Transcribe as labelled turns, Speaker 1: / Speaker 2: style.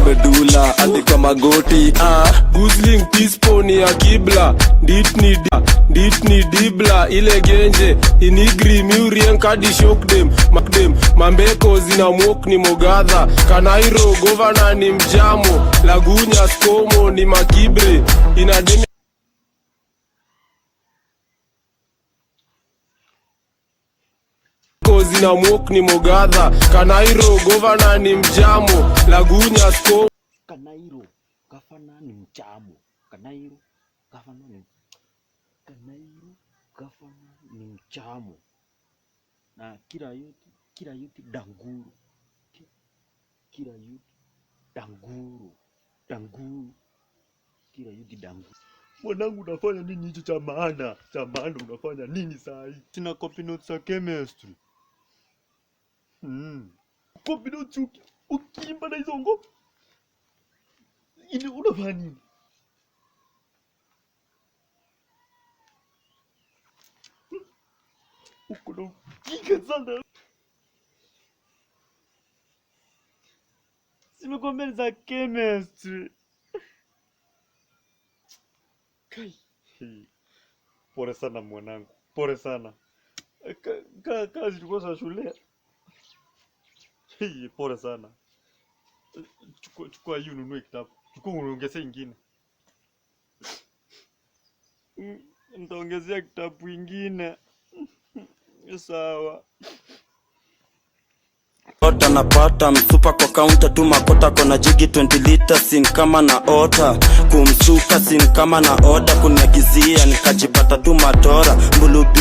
Speaker 1: medula hadi kwa magoti. Guzling pisponi ya kibla Ditni dibla ile genje inigri miurien kadi shokdem makdem mambeko zina mok ni mogadha Kanairo governor ni mjamo Lagunya skomo ni makibre inademi zina mok ni mogadha Kanairo governor ni mjamo Lagunya skomo
Speaker 2: Kanairo gavana ni mjamo Kanairo gavana ni mjamo na kila yuti danguru kila yuti danguru kila yuti danguru. Mwanangu unafanya nini hicho cha maana unafanya nini saa hii? Sina copy notes za chemistry. Copy notes ukimba na hizo ngoma ili unafanya nini? Uko na kika sana. Simekwambia za chemistry. Kai. Pole sana mwanangu. Pole sana. Kazi tulikuwa za shule. Pole sana. Chukua hiyo nunue kitabu. Chukua uongezee ingine. Nitaongezea kitabu ingine. Sawa.
Speaker 3: Ota napata msupa kwa counter tu makota kona jigi 20 liters sin kama na ota kumsuka sin kama na oda kuniagizia nikajipata tu matora mbulubi